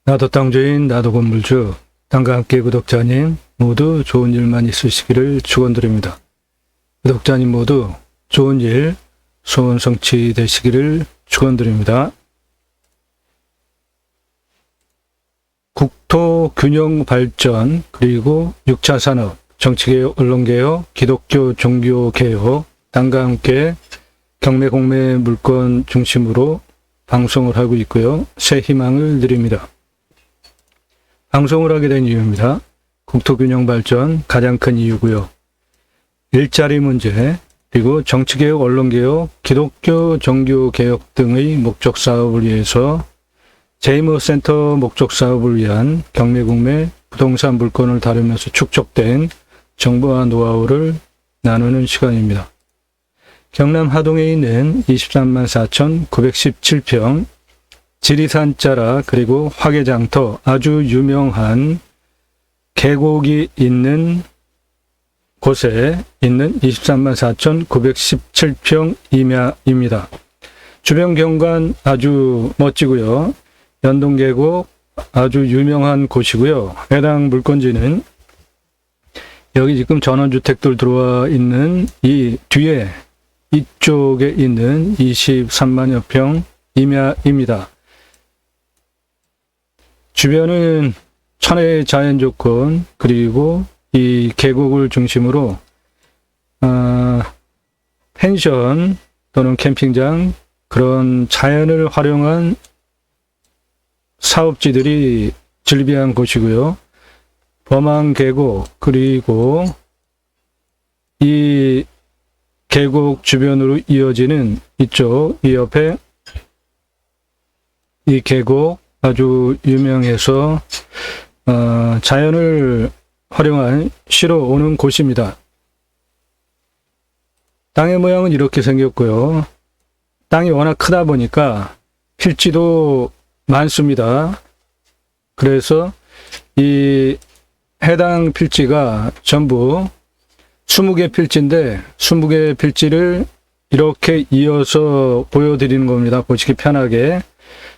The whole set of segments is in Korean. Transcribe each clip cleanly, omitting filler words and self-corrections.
나도 땅주인, 나도 건물주, 땅과 함께 구독자님 모두 좋은 일만 있으시기를 축원드립니다. 구독자님 모두 좋은 일, 소원 성취되시기를 축원드립니다. 국토 균형 발전, 그리고 6차 산업, 정치개혁, 언론개혁, 기독교 종교개혁, 땅과 함께 경매, 공매, 물건 중심으로 방송을 하고 있고요. 새 희망을 드립니다. 방송을 하게 된 이유입니다. 국토균형 발전 가장 큰 이유고요. 일자리 문제, 그리고 정치개혁, 언론개혁, 기독교 종교개혁 등의 목적 사업을 위해서 제이머센터 목적 사업을 위한 경매, 공매, 부동산 물건을 다루면서 축적된 정보와 노하우를 나누는 시간입니다. 경남 하동에 있는 23만 4,917평 지리산 자락, 그리고 화개장터, 아주 유명한 계곡이 있는 곳에 있는 23만 4,917평 임야입니다. 주변 경관 아주 멋지고요. 연동계곡 아주 유명한 곳이고요. 해당 물건지는 여기 지금 전원주택들 들어와 있는 이 뒤에 이쪽에 있는 23만여 평 임야입니다. 주변은 천혜의 자연 조건, 그리고 이 계곡을 중심으로 펜션 또는 캠핑장, 그런 자연을 활용한 사업지들이 즐비한 곳이고요. 범안 계곡, 그리고 이 계곡 주변으로 이어지는 이쪽, 이 옆에 이 계곡 아주 유명해서 자연을 활용한 쉬러 오는 곳입니다. 땅의 모양은 이렇게 생겼고요. 땅이 워낙 크다 보니까 필지도 많습니다. 그래서 이 해당 필지가 전부 20개 필지인데 20개 필지를 이렇게 이어서 보여드리는 겁니다. 보시기 편하게.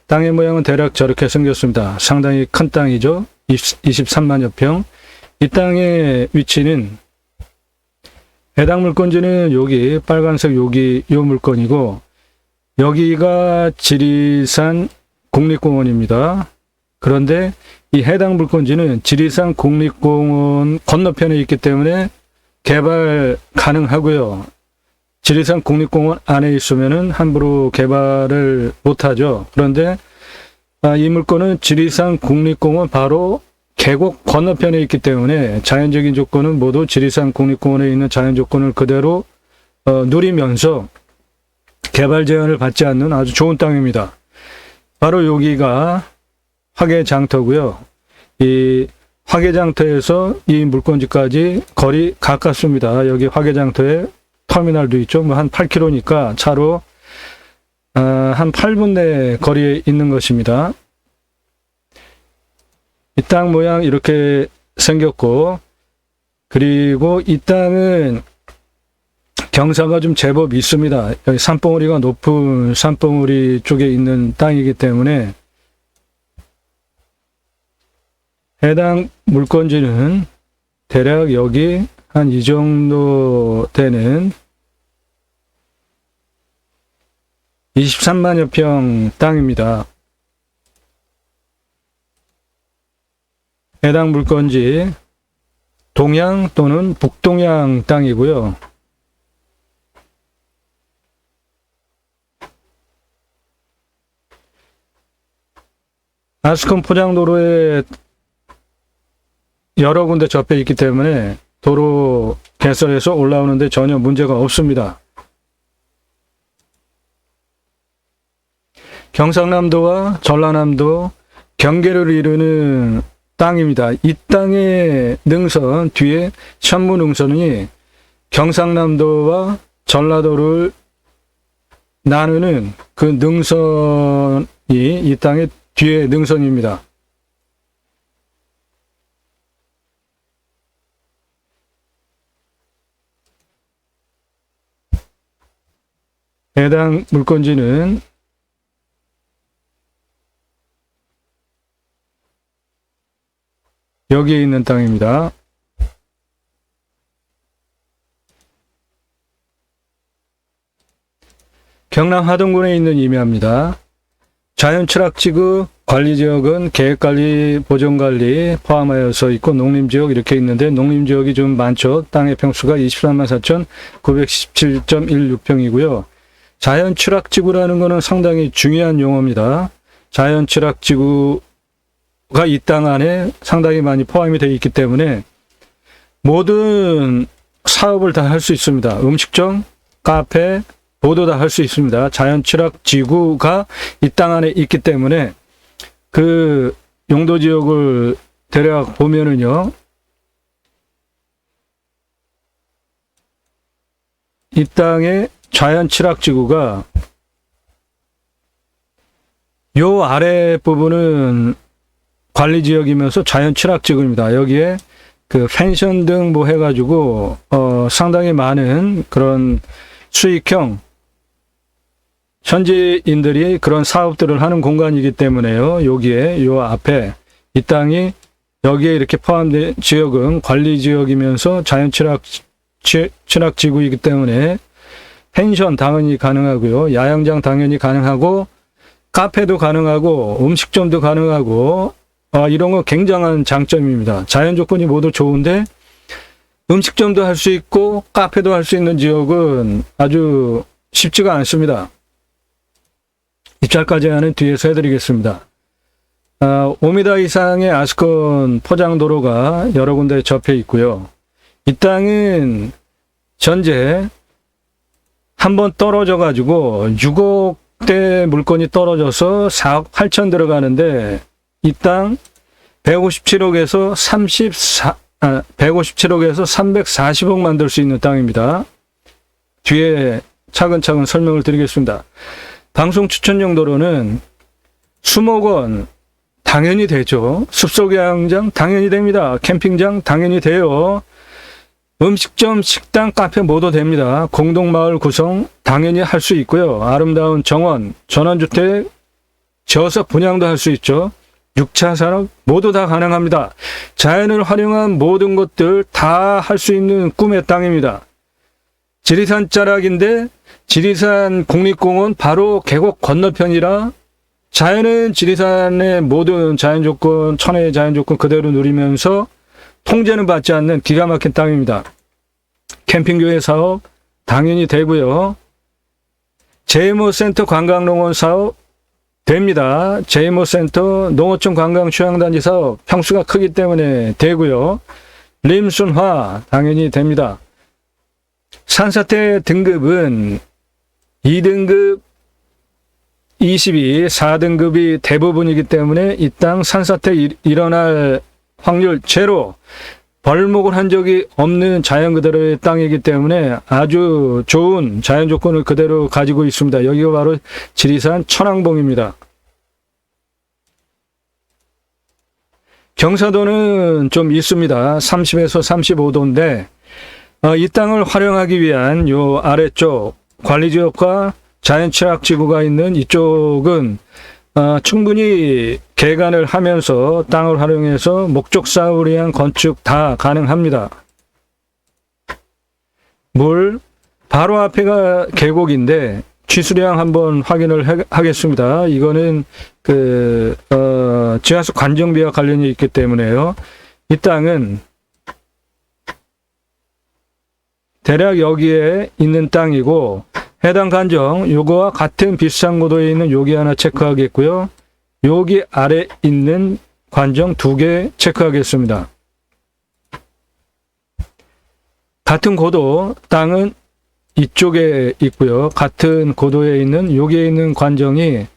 땅의 모양은 대략 저렇게 생겼습니다. 상당히 큰 땅이죠. 23만여 평. 이 땅의 위치는 해당 물건지는 여기 빨간색 여기 이 물건이고, 여기가 지리산 국립공원입니다. 그런데 이 해당 물건지는 지리산 국립공원 건너편에 있기 때문에 개발 가능하고요. 지리산 국립공원 안에 있으면은 함부로 개발을 못하죠. 그런데 이 물건은 지리산 국립공원 바로 계곡 건너편에 있기 때문에 자연적인 조건은 모두 지리산 국립공원에 있는 자연 조건을 그대로 누리면서 개발 제한을 받지 않는 아주 좋은 땅입니다. 바로 여기가 화개장터고요. 이 화개장터에서 이 물건지까지 거리 가깝습니다. 여기 화개장터에 터미널도 있죠. 뭐 한 8km니까 차로 한 8분 내 거리에 있는 것입니다. 이 땅 모양 이렇게 생겼고, 그리고 이 땅은 경사가 좀 제법 있습니다. 여기 산봉우리가 높은 산봉우리 쪽에 있는 땅이기 때문에 해당 물건지는 대략 여기 한 이 정도 되는 23만여 평 땅입니다. 해당 물건지 동양 또는 북동양 땅이고요. 아스콘 포장도로에 여러 군데 접해 있기 때문에 도로 개설해서 올라오는데 전혀 문제가 없습니다. 경상남도와 전라남도 경계를 이루는 땅입니다. 이 땅의 능선 뒤에 천무 능선이 경상남도와 전라도를 나누는 그 능선이 이 땅의 뒤에 능선입니다. 해당 물건지는 여기에 있는 땅입니다. 경남 하동군에 있는 임야입니다. 자연철학지구 관리지역은 계획관리, 보존관리 포함하여서 있고 농림지역 이렇게 있는데 농림지역이 좀 많죠. 땅의 평수가 23만 4,917.16평이고요. 자연철학지구라는 것은 상당히 중요한 용어입니다. 자연철학지구가 이 땅 안에 상당히 많이 포함이 되어 있기 때문에 모든 사업을 다 할 수 있습니다. 음식점, 카페, 모두 다 할 수 있습니다. 자연철학지구가 이 땅 안에 있기 때문에 그 용도지역을 대략 보면은요, 이 땅의 자연철학지구가 요 아래 부분은 관리지역이면서 자연철학지구입니다. 여기에 그 펜션 등 뭐 해가지고 상당히 많은 그런 수익형 현지인들이 그런 사업들을 하는 공간이기 때문에요. 여기에 요 앞에 이 땅이 여기에 이렇게 포함된 지역은 관리지역이면서 자연철학지구이기 때문에 펜션 당연히 가능하고요. 야영장 당연히 가능하고 카페도 가능하고 음식점도 가능하고 이런 거 굉장한 장점입니다. 자연 조건이 모두 좋은데 음식점도 할 수 있고 카페도 할 수 있는 지역은 아주 쉽지가 않습니다. 입찰까지는 뒤에서 해드리겠습니다. 5m 이상의 아스콘 포장도로가 여러 군데 접해 있고요. 이 땅은 전제 한번 떨어져 가지고 6억대 물건이 떨어져서 4억 8천 들어가는데 이 땅 157억에서 340억 만들 수 있는 땅입니다. 뒤에 차근차근 설명을 드리겠습니다. 방송 추천 용도로는 수목원 당연히 되죠. 숲속 야영장 당연히 됩니다. 캠핑장 당연히 돼요. 음식점, 식당, 카페 모두 됩니다. 공동마을 구성 당연히 할 수 있고요. 아름다운 정원, 전원주택, 지어서 분양도 할 수 있죠. 6차 산업 모두 다 가능합니다. 자연을 활용한 모든 것들 다 할 수 있는 꿈의 땅입니다. 지리산 자락인데 지리산 국립공원 바로 계곡 건너편이라 자연은 지리산의 모든 자연조건, 천혜의 자연조건 그대로 누리면서 통제는 받지 않는 기가 막힌 땅입니다. 캠핑교회 사업 당연히 되고요. 제이모센터 관광농원 사업 됩니다. 제이모센터 농어촌 관광휴양단지 사업 평수가 크기 때문에 되고요. 림순화 당연히 됩니다. 산사태 등급은 2등급 22, 4등급이 대부분이기 때문에 이 땅 산사태 일어날 확률 제로, 벌목을 한 적이 없는 자연 그대로의 땅이기 때문에 아주 좋은 자연 조건을 그대로 가지고 있습니다. 여기가 바로 지리산 천왕봉입니다. 경사도는 좀 있습니다. 30에서 35도인데 이 땅을 활용하기 위한 요 아래쪽 관리지역과 자연철학지구가 있는 이쪽은 충분히 개간을 하면서 땅을 활용해서 목적 사업을 위한 건축 다 가능합니다. 물 바로 앞에가 계곡인데 취수량 한번 확인을 하겠습니다. 이거는 지하수 관정비와 관련이 있기 때문에요. 이 땅은 대략 여기에 있는 땅이고 해당 관정 요거와 같은 비슷한 고도에 있는 여기 하나 체크하겠고요. 여기 아래 있는 관정 2개 체크하겠습니다. 같은 고도 땅은 이쪽에 있고요. 같은 고도에 있는 여기에 있는 관정이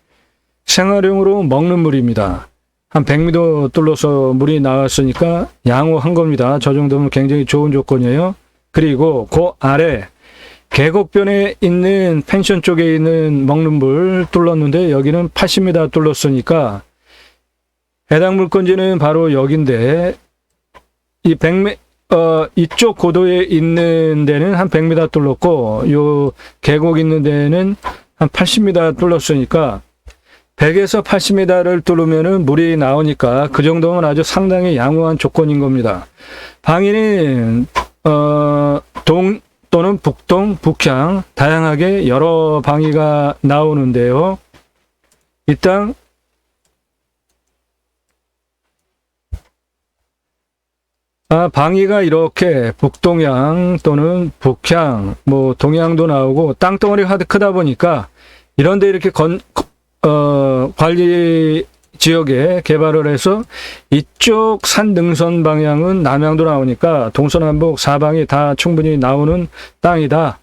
생활용으로 먹는 물입니다. 한 100m 뚫어서 물이 나왔으니까 양호한 겁니다. 저 정도면 굉장히 좋은 조건이에요. 그리고 그 아래 계곡변에 있는 펜션 쪽에 있는 먹는 물 뚫었는데 여기는 80m 뚫었으니까 해당 물건지는 바로 여긴데 이 100m 이쪽 고도에 있는 데는 한 100m 뚫었고 요 계곡 있는 데는 한 80m 뚫었으니까 100에서 80m를 뚫으면은 물이 나오니까 그 정도면 아주 상당히 양호한 조건인 겁니다. 방위는 동 또는 북동, 북향 다양하게 여러 방위가 나오는데요. 이 땅 방위가 이렇게 북동향 또는 북향, 뭐 동향도 나오고 땅덩어리가 크다 보니까 이런데 이렇게 관리 지역에 개발을 해서 이쪽 산 능선 방향은 남향도 나오니까 동서남북 사방이 다 충분히 나오는 땅이다.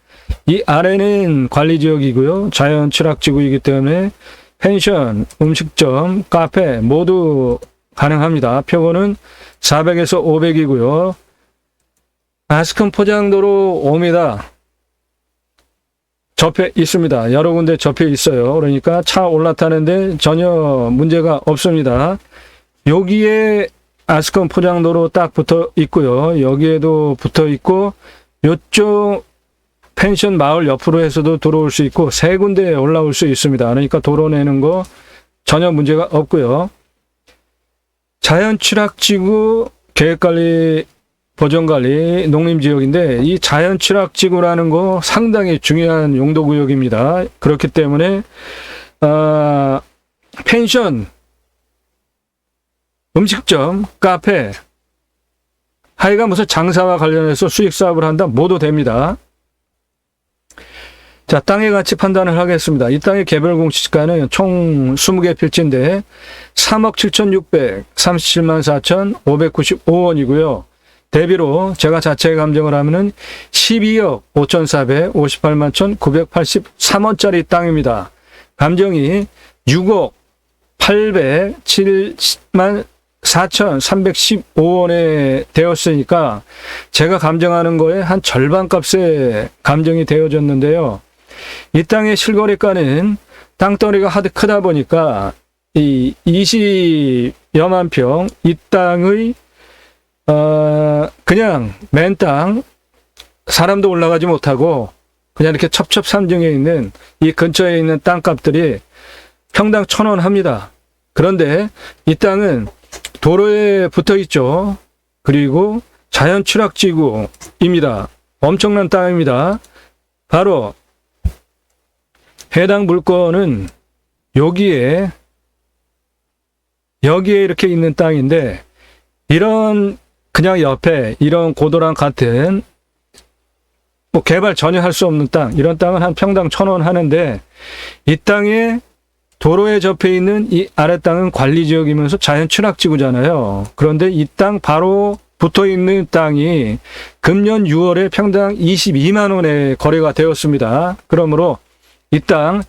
이 아래는 관리 지역이고요. 자연 취락지구이기 때문에 펜션, 음식점, 카페 모두 가능합니다. 표고는 400에서 500이고요. 아스큰 포장도로 5m 접해 있습니다. 여러 군데 접해 있어요. 그러니까 차 올라타는데 전혀 문제가 없습니다. 여기에 아스큰 포장도로 딱 붙어 있고요. 여기에도 붙어 있고 이쪽 펜션 마을 옆으로 해서도 들어올 수 있고 세 군데에 올라올 수 있습니다. 그러니까 도로 내는 거 전혀 문제가 없고요. 자연 취락지구 계획관리 보전관리 농림지역인데 이 자연 취락지구라는 거 상당히 중요한 용도구역입니다. 그렇기 때문에 펜션, 음식점, 카페 하여간 무슨 장사와 관련해서 수익사업을 한다 모두 됩니다. 자, 땅의 가치 판단을 하겠습니다. 이 땅의 개별 공시가는 총 20개 필지인데 3억 7,637만 4,595원이고요. 대비로 제가 자체 감정을 하면은 12억 5,458만 1,983원짜리 땅입니다. 감정이 6억 807만 4,315원에 되었으니까 제가 감정하는 거에 한 절반 값에 감정이 되어졌는데요. 이 땅의 실거래가는 땅덩어리가 하도 크다 보니까 이 20여만 평 이 땅의 그냥 맨 땅 사람도 올라가지 못하고 그냥 이렇게 첩첩산중에 있는 이 근처에 있는 땅값들이 평당 1,000원 합니다. 그런데 이 땅은 도로에 붙어 있죠. 그리고 자연 취락지구입니다. 엄청난 땅입니다. 바로 해당 물건은 여기에 이렇게 있는 땅인데 이런 그냥 옆에 이런 고도랑 같은 뭐 개발 전혀 할 수 없는 땅, 이런 땅은 한 평당 1,000원 하는데 이 땅에 도로에 접해 있는 이 아래 땅은 관리지역이면서 자연 취락지구잖아요. 그런데 이 땅 바로 붙어 있는 땅이 금년 6월에 평당 22만 원에 거래가 되었습니다. 그러므로 이 땅,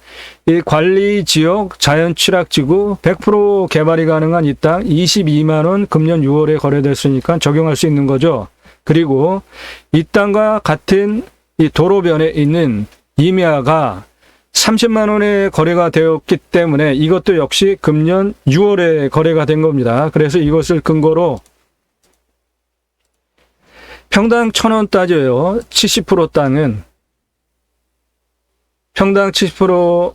이 관리지역 자연 취락지구 100% 개발이 가능한 이 땅 22만 원 금년 6월에 거래됐으니까 적용할 수 있는 거죠. 그리고 이 땅과 같은 이 도로변에 있는 임야가 30만 원에 거래가 되었기 때문에 이것도 역시 금년 6월에 거래가 된 겁니다. 그래서 이것을 근거로 평당 1,000원 따져요. 70% 땅은 평당 70%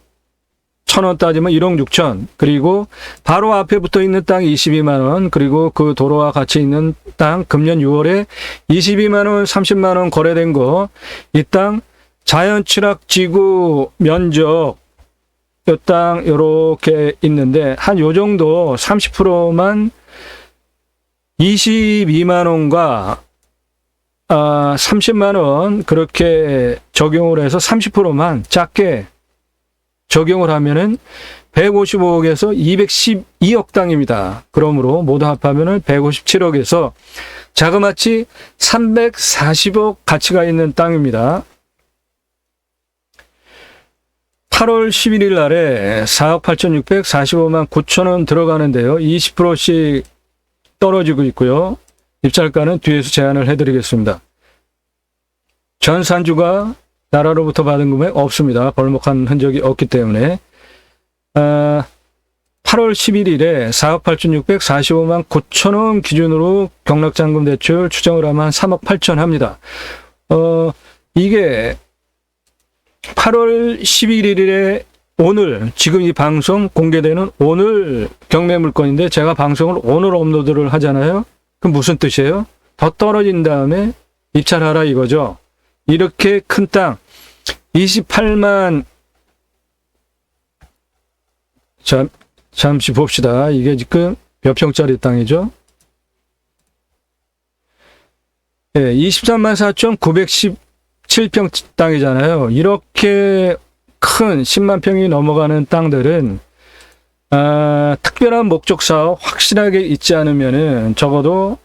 1,000원 따지면 1억 6천. 그리고 바로 앞에 붙어 있는 땅 22만 원. 그리고 그 도로와 같이 있는 땅 금년 6월에 22만 원, 30만 원 거래된 거. 이 땅 자연 취락지구 면적 이 땅 요렇게 있는데 한 요 정도 30%만 22만 원과 30만 원 그렇게 적용을 해서 30%만 작게 적용을 하면은 155억에서 212억 땅입니다. 그러므로 모두 합하면은 157억에서 자그마치 340억 가치가 있는 땅입니다. 8월 11일 날에 4억 8,645만 9천 원 들어가는데요. 20%씩 떨어지고 있고요. 입찰가는 뒤에서 제안을 해드리겠습니다. 전 산주가 나라로부터 받은 금액 없습니다. 벌목한 흔적이 없기 때문에 8월 11일에 4억 8,645만 9천 원 기준으로 경락잔금 대출 추정을 하면 한 3억 8천 합니다. 이게 8월 11일에 오늘 지금 이 방송 공개되는 오늘 경매 물건인데 제가 방송을 오늘 업로드를 하잖아요. 그럼 무슨 뜻이에요? 더 떨어진 다음에 입찰하라 이거죠. 이렇게 큰 땅 28만 잠시 봅시다. 이게 지금 몇 평짜리 땅이죠? 예, 23만 4,917평 땅이잖아요. 이렇게 큰 10만 평이 넘어가는 땅들은 특별한 목적 사업 확실하게 있지 않으면은 적어도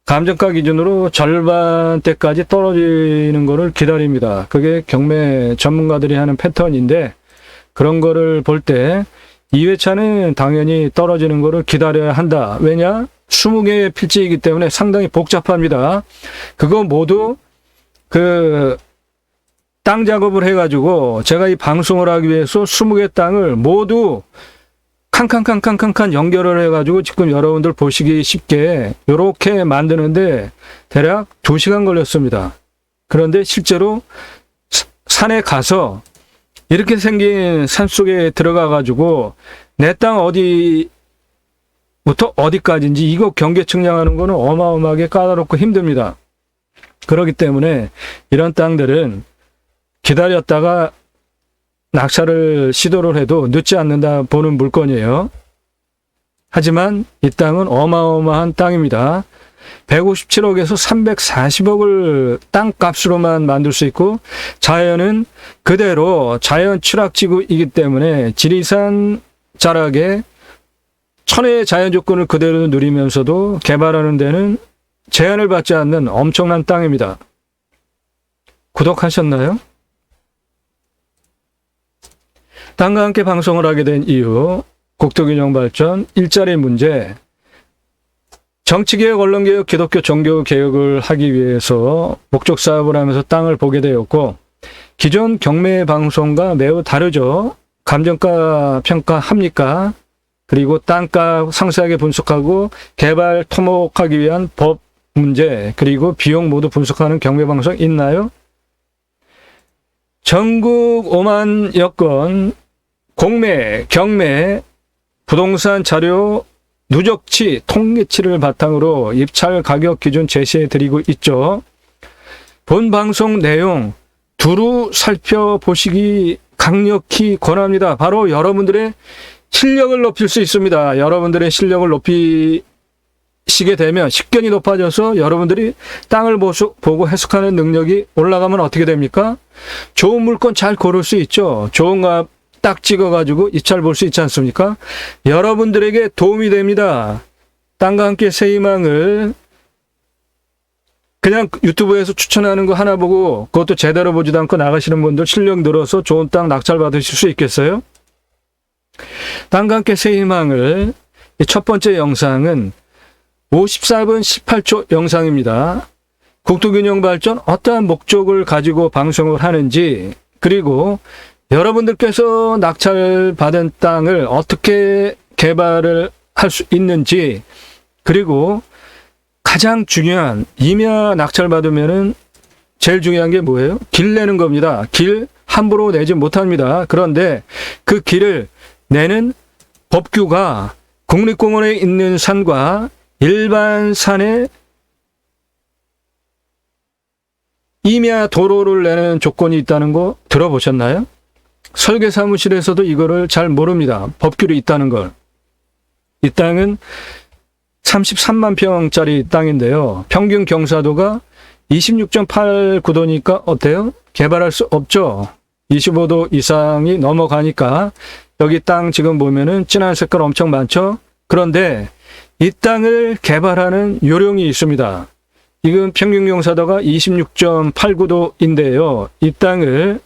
감정가 기준으로 절반대까지 떨어지는 거를 기다립니다. 그게 경매 전문가들이 하는 패턴인데 그런 거를 볼 때 2회차는 당연히 떨어지는 거를 기다려야 한다. 왜냐? 20개의 필지이기 때문에 상당히 복잡합니다. 그거 모두 땅 작업을 해가지고 제가 이 방송을 하기 위해서 20개 땅을 모두 칸칸칸칸칸칸 연결을 해가지고 지금 여러분들 보시기 쉽게 이렇게 만드는데 대략 2시간 걸렸습니다. 그런데 실제로 산에 가서 이렇게 생긴 산속에 들어가가지고 내 땅 어디부터 어디까지인지 이거 경계 측량하는 거는 어마어마하게 까다롭고 힘듭니다. 그렇기 때문에 이런 땅들은 기다렸다가 낙찰을 시도를 해도 늦지 않는다 보는 물건이에요. 하지만 이 땅은 어마어마한 땅입니다. 157억에서 340억을 땅값으로만 만들 수 있고 자연은 그대로 자연 취락지구이기 때문에 지리산 자락에 천혜의 자연 조건을 그대로 누리면서도 개발하는 데는 제한을 받지 않는 엄청난 땅입니다. 구독하셨나요? 땅과 함께 방송을 하게 된 이유, 국토균형 발전, 일자리 문제, 정치개혁, 언론개혁, 기독교 종교개혁을 하기 위해서 목적 사업을 하면서 땅을 보게 되었고 기존 경매 방송과 매우 다르죠. 감정가 평가합니까? 그리고 땅값 상세하게 분석하고 개발 토목하기 위한 법 문제 그리고 비용 모두 분석하는 경매 방송 있나요? 전국 5만여 건 공매, 경매, 부동산 자료 누적치, 통계치를 바탕으로 입찰 가격 기준 제시해 드리고 있죠. 본 방송 내용 두루 살펴보시기 강력히 권합니다. 바로 여러분들의 실력을 높일 수 있습니다. 여러분들의 실력을 높이시게 되면 식견이 높아져서 여러분들이 땅을 보고 해석하는 능력이 올라가면 어떻게 됩니까? 좋은 물건 잘 고를 수 있죠. 좋은 값 딱 찍어가지고 입찰 볼 수 있지 않습니까? 여러분들에게 도움이 됩니다. 땅과 함께 새 희망을 그냥 유튜브에서 추천하는 거 하나 보고 그것도 제대로 보지도 않고 나가시는 분들 실력 늘어서 좋은 땅 낙찰 받으실 수 있겠어요? 땅과 함께 새 희망을 첫 번째 영상은 54분 18초 영상입니다. 국토균형 발전 어떠한 목적을 가지고 방송을 하는지 그리고 여러분들께서 낙찰받은 땅을 어떻게 개발을 할 수 있는지 그리고 가장 중요한 임야 낙찰받으면은 제일 중요한 게 뭐예요? 길 내는 겁니다. 길 함부로 내지 못합니다. 그런데 그 길을 내는 법규가 국립공원에 있는 산과 일반 산에 임야 도로를 내는 조건이 있다는 거 들어보셨나요? 설계 사무실에서도 이거를 잘 모릅니다. 법규로 있다는 걸. 이 땅은 33만 평짜리 땅인데요. 평균 경사도가 26.89도니까 어때요? 개발할 수 없죠. 25도 이상이 넘어가니까 여기 땅 지금 보면은 진한 색깔 엄청 많죠. 그런데 이 땅을 개발하는 요령이 있습니다. 이건 평균 경사도가 26.89도인데요. 이 땅을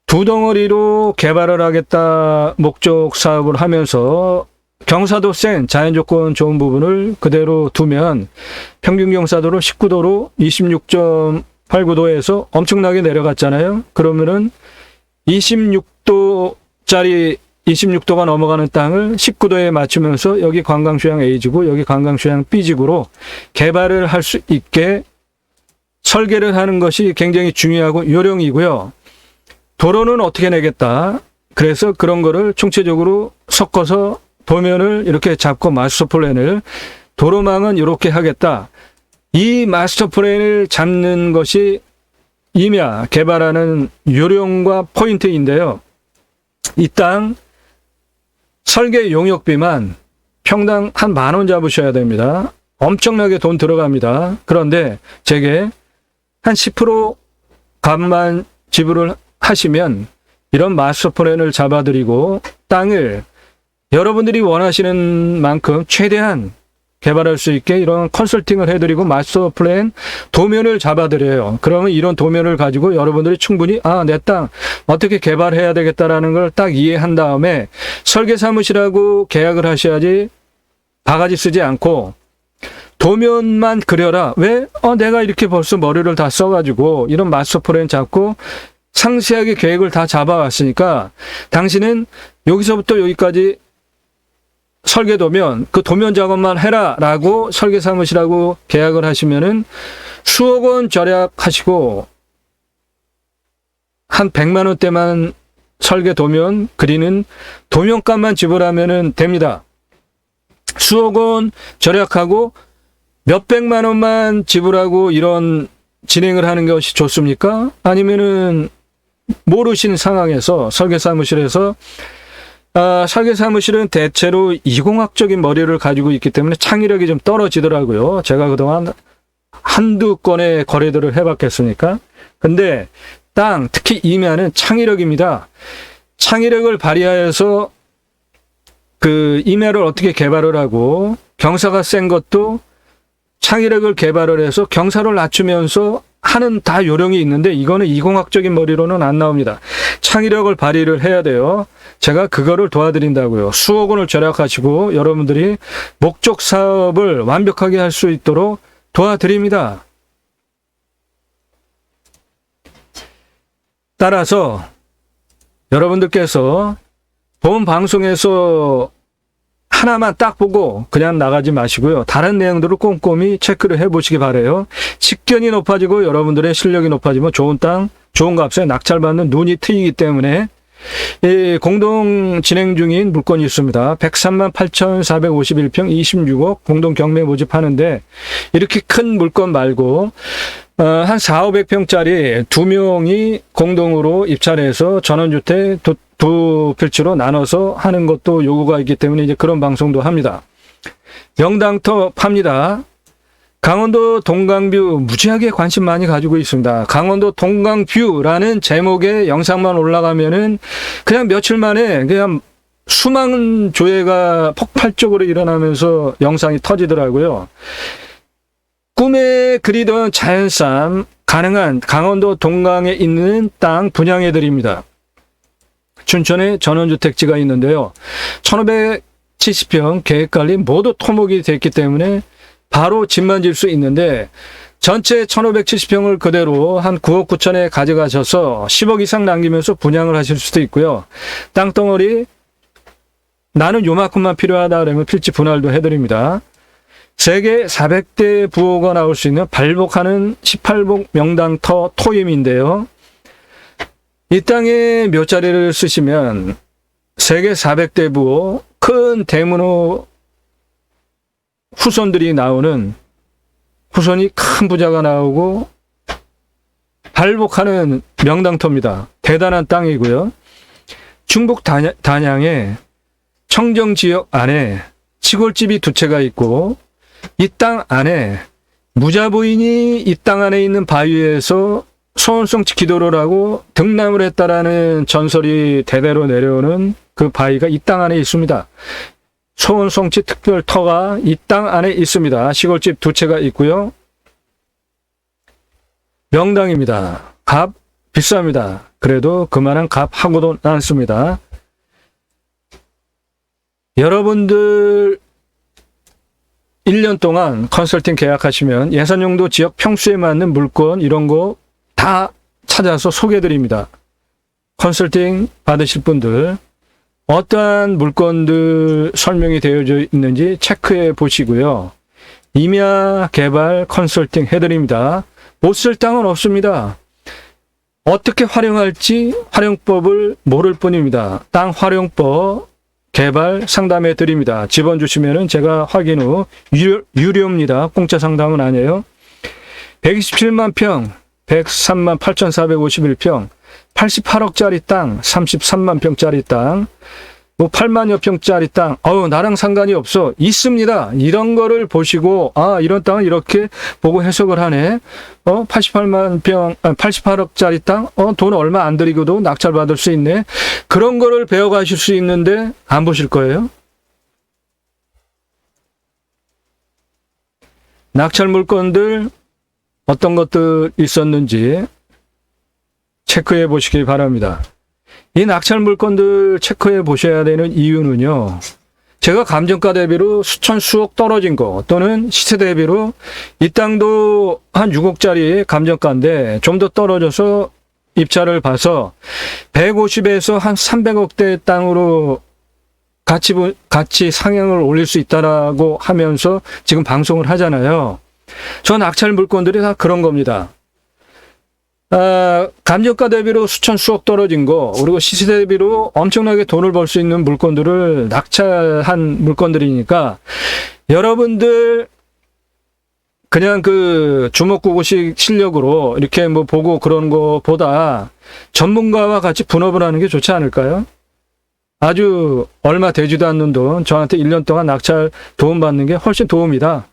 두 덩어리로 개발을 하겠다 목적 사업을 하면서 경사도 센 자연조건 좋은 부분을 그대로 두면 평균 경사도로 19도로 26.89도에서 엄청나게 내려갔잖아요. 그러면은 26도가 넘어가는 땅을 19도에 맞추면서 여기 관광휴양 A지구, 여기 관광휴양 B지구로 개발을 할 수 있게 설계를 하는 것이 굉장히 중요하고 요령이고요. 도로는 어떻게 내겠다. 그래서 그런 거를 총체적으로 섞어서 도면을 이렇게 잡고 마스터 플랜을 도로망은 이렇게 하겠다. 이 마스터 플랜을 잡는 것이 임야 개발하는 요령과 포인트인데요. 이 땅 설계 용역비만 평당 한 10,000원 잡으셔야 됩니다. 엄청나게 돈 들어갑니다. 그런데 제게 한 10% 값만 지불을 하시면 이런 마스터 플랜을 잡아드리고 땅을 여러분들이 원하시는 만큼 최대한 개발할 수 있게 이런 컨설팅을 해드리고 마스터 플랜 도면을 잡아드려요. 그러면 이런 도면을 가지고 여러분들이 충분히 내 땅 어떻게 개발해야 되겠다라는 걸 딱 이해한 다음에 설계사무실하고 계약을 하셔야지 바가지 쓰지 않고 도면만 그려라. 왜? 내가 이렇게 벌써 머리를 다 써가지고 이런 마스터 플랜 잡고 상세하게 계획을 다 잡아왔으니까 당신은 여기서부터 여기까지 설계 도면, 그 도면 작업만 해라 라고 설계사무실하고 계약을 하시면은 수억 원 절약하시고 한 100만 원대만 설계 도면 그리는 도면값만 지불하면은 됩니다. 수억 원 절약하고 몇백만 원만 지불하고 이런 진행을 하는 것이 좋습니까? 아니면은 모르시는 상황에서 설계사무실에서 설계사무실은 대체로 이공학적인 머리를 가지고 있기 때문에 창의력이 좀 떨어지더라고요. 제가 그동안 한두 건의 거래들을 해봤겠습니까? 근데 땅, 특히 임야는 창의력입니다. 창의력을 발휘하여서 그 임야를 어떻게 개발을 하고 경사가 센 것도 창의력을 개발을 해서 경사를 낮추면서 하는 다 요령이 있는데 이거는 이공학적인 머리로는 안 나옵니다. 창의력을 발휘를 해야 돼요. 제가 그거를 도와드린다고요. 수억 원을 절약하시고 여러분들이 목적 사업을 완벽하게 할 수 있도록 도와드립니다. 따라서 여러분들께서 본 방송에서 하나만 딱 보고 그냥 나가지 마시고요. 다른 내용들을 꼼꼼히 체크를 해보시기 바라요. 식견이 높아지고 여러분들의 실력이 높아지면 좋은 땅, 좋은 값에 낙찰받는 눈이 트이기 때문에 공동 진행 중인 물건이 있습니다. 103만 8,451평 26억 공동 경매 모집하는데 이렇게 큰 물건 말고 한 4,500평짜리 2명이 공동으로 입찰해서 전원주택 두 필지로 나눠서 하는 것도 요구가 있기 때문에 이제 그런 방송도 합니다. 명당터 팝니다. 강원도 동강뷰 무지하게 관심 많이 가지고 있습니다. 강원도 동강뷰라는 제목의 영상만 올라가면은 그냥 며칠 만에 그냥 수많은 조회가 폭발적으로 일어나면서 영상이 터지더라고요. 꿈에 그리던 자연산 가능한 강원도 동강에 있는 땅 분양해 드립니다. 춘천에 전원주택지가 있는데요. 1,570평 계획관리 모두 토목이 됐기 때문에 바로 집만 질 수 있는데 전체 1,570평을 그대로 한 9억 9천에 가져가셔서 10억 이상 남기면서 분양을 하실 수도 있고요. 땅덩어리 나는 요만큼만 필요하다 그러면 필지 분할도 해드립니다. 세계 400대 부호가 나올 수 있는 발복하는 18복 명당터 토임인데요. 이 땅에 몇 자리를 쓰시면 세계 400대 부호 큰 대문호 후손들이 나오는 후손이 큰 부자가 나오고 발복하는 명당터입니다. 대단한 땅이고요. 충북 단양에 청정지역 안에 시골집이 2채가 있고 이 땅 안에 무자부인이 이 땅 안에 있는 바위에서 소원성치 기도를 하고 등남을 했다라는 전설이 대대로 내려오는 그 바위가 이 땅 안에 있습니다. 소원성치 특별터가 이 땅 안에 있습니다. 시골집 2채가 있고요. 명당입니다. 값 비쌉니다. 그래도 그만한 값 하고도 남습니다. 여러분들 1년 동안 컨설팅 계약하시면 예산용도 지역 평수에 맞는 물건 이런 거 다 찾아서 소개해드립니다. 컨설팅 받으실 분들 어떠한 물건들 설명이 되어져 있는지 체크해 보시고요. 임야 개발 컨설팅 해드립니다. 못 쓸 땅은 없습니다. 어떻게 활용할지 활용법을 모를 뿐입니다. 땅 활용법 개발 상담해 드립니다. 지번 주시면은 제가 확인 후 유료입니다. 공짜 상담은 아니에요. 127만 평, 103만 8,451평, 88억짜리 땅, 33만 평짜리 땅, 뭐 8만여 평짜리 땅, 나랑 상관이 없어. 있습니다. 이런 거를 보시고, 이런 땅은 이렇게 보고 해석을 하네. 88억짜리 땅, 돈 얼마 안 들이고도 낙찰받을 수 있네. 그런 거를 배워가실 수 있는데, 안 보실 거예요? 낙찰 물건들, 어떤 것들 있었는지 체크해 보시기 바랍니다. 이 낙찰 물건들 체크해 보셔야 되는 이유는요. 제가 감정가 대비로 수천 수억 떨어진 거 또는 시세 대비로 이 땅도 한 6억짜리 감정가인데 좀 더 떨어져서 입찰을 봐서 150에서 한 300억대 땅으로 가치 상향을 올릴 수 있다라고 하면서 지금 방송을 하잖아요. 저 낙찰 물건들이 다 그런 겁니다. 감정가 대비로 수천 수억 떨어진 거, 그리고 시세 대비로 엄청나게 돈을 벌 수 있는 물건들을 낙찰한 물건들이니까 여러분들 그냥 그 주먹구구식 실력으로 이렇게 뭐 보고 그런 거보다 전문가와 같이 분업을 하는 게 좋지 않을까요? 아주 얼마 되지도 않는 돈, 저한테 1년 동안 낙찰 도움 받는 게 훨씬 도움이다.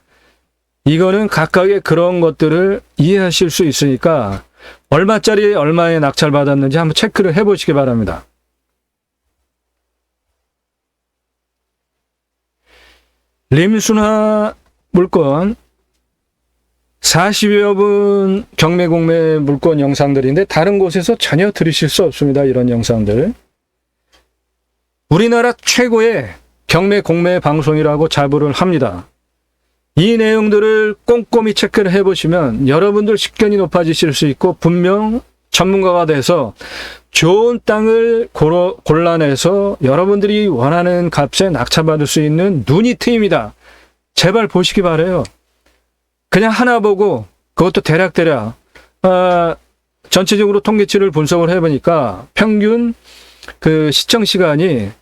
이거는 각각의 그런 것들을 이해하실 수 있으니까 얼마짜리 얼마에 낙찰 받았는지 한번 체크를 해보시기 바랍니다. 림순화 물건 40여 분 경매 공매 물건 영상들인데 다른 곳에서 전혀 들으실 수 없습니다. 이런 영상들. 우리나라 최고의 경매 공매 방송이라고 자부를 합니다. 이 내용들을 꼼꼼히 체크를 해보시면 여러분들 식견이 높아지실 수 있고 분명 전문가가 돼서 좋은 땅을 골라내서 여러분들이 원하는 값에 낙찰받을 수 있는 눈이 트입니다. 제발 보시기 바라요. 그냥 하나 보고 그것도 대략 전체적으로 통계치를 분석을 해보니까 평균 그 시청 시간이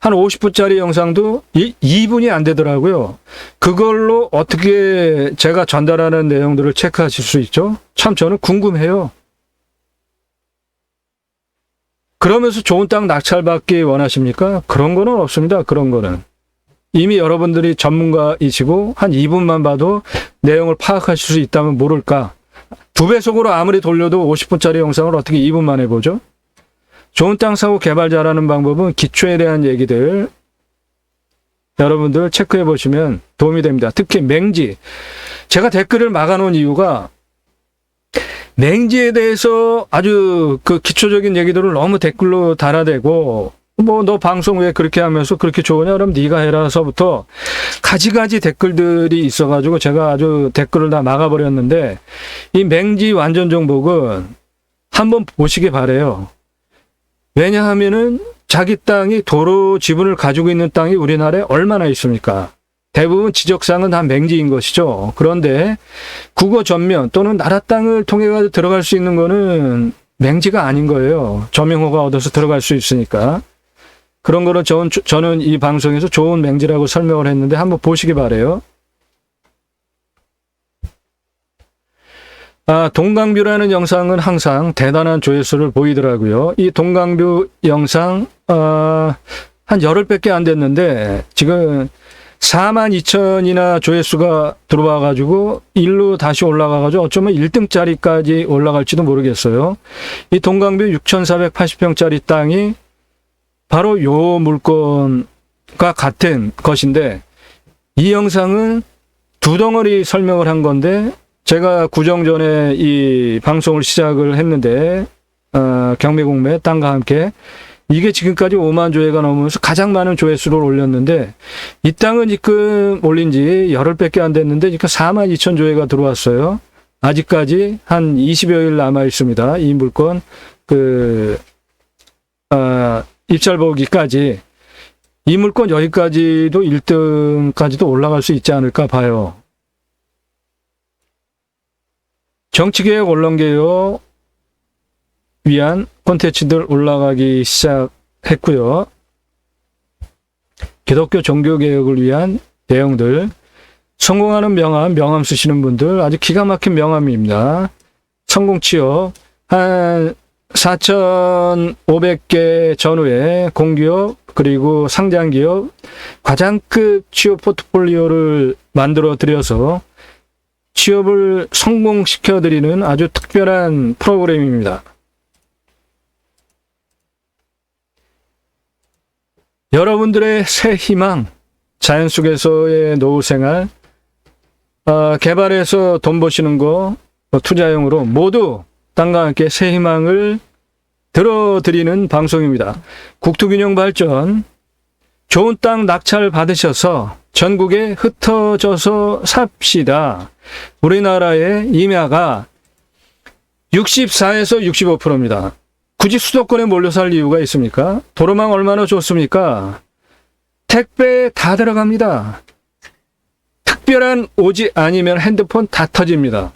한 50분짜리 영상도 2분이 안 되더라고요. 그걸로 어떻게 제가 전달하는 내용들을 체크하실 수 있죠? 참 저는 궁금해요. 그러면서 좋은 땅 낙찰받기 원하십니까? 그런 거는 없습니다. 그런 거는. 이미 여러분들이 전문가이시고 한 2분만 봐도 내용을 파악하실 수 있다면 모를까. 2배속으로 아무리 돌려도 50분짜리 영상을 어떻게 2분 만에 보죠? 좋은 땅 사고 개발 잘하는 방법은 기초에 대한 얘기들 여러분들 체크해 보시면 도움이 됩니다. 특히 맹지. 제가 댓글을 막아놓은 이유가 맹지에 대해서 아주 그 기초적인 얘기들을 너무 댓글로 달아대고 뭐 너 방송 왜 그렇게 하면서 그렇게 좋으냐 그럼 네가 해라서부터 가지가지 댓글들이 있어가지고 제가 아주 댓글을 다 막아버렸는데 이 맹지 완전 정복은 한번 보시기 바래요. 왜냐하면은 자기 땅이 도로 지분을 가지고 있는 땅이 우리나라에 얼마나 있습니까? 대부분 지적상은 다 맹지인 것이죠. 그런데 국어 전면 또는 나라 땅을 통해 들어갈 수 있는 거는 맹지가 아닌 거예요. 저명호가 얻어서 들어갈 수 있으니까. 그런 거는 저는 이 방송에서 좋은 맹지라고 설명을 했는데 한번 보시기 바래요. 동강뷰라는 영상은 항상 대단한 조회수를 보이더라고요. 이 동강뷰 영상 한 열흘밖에 안 됐는데 지금 42,000이나 조회수가 들어와가지고 일로 다시 올라가가지고 어쩌면 1등짜리까지 올라갈지도 모르겠어요. 이 동강뷰 6,480평짜리 땅이 바로 요 물건과 같은 것인데 이 영상은 두 덩어리 설명을 한 건데 제가 구정 전에 이 방송을 시작을 했는데 경매공매 땅과 함께 이게 지금까지 5만 조회가 넘으면서 가장 많은 조회수를 올렸는데 이 땅은 지금 올린 지 열흘밖에 안 됐는데 지금 42,000 조회가 들어왔어요. 아직까지 한 20여일 남아 있습니다. 이 물건 입찰 보기까지 이 물건 여기까지도 1등까지도 올라갈 수 있지 않을까 봐요. 정치개혁, 언론개혁 위한 콘텐츠들 올라가기 시작했고요. 기독교 종교개혁을 위한 내용들, 성공하는 명함 쓰시는 분들 아주 기가 막힌 명함입니다. 성공 취업, 한 4,500개 전후에 공기업 그리고 상장기업 과장급 취업 포트폴리오를 만들어 드려서 취업을 성공시켜 드리는 아주 특별한 프로그램입니다. 여러분들의 새 희망, 자연 속에서의 노후 생활, 개발해서 돈 버시는 거, 투자용으로 모두 땅과 함께 새 희망을 들어드리는 방송입니다. 국토균형 발전, 좋은 땅 낙찰 받으셔서 전국에 흩어져서 삽시다. 우리나라의 임야가 64에서 65%입니다. 굳이 수도권에 몰려 살 이유가 있습니까? 도로망 얼마나 좋습니까? 택배 다 들어갑니다. 특별한 오지 아니면 핸드폰 다 터집니다.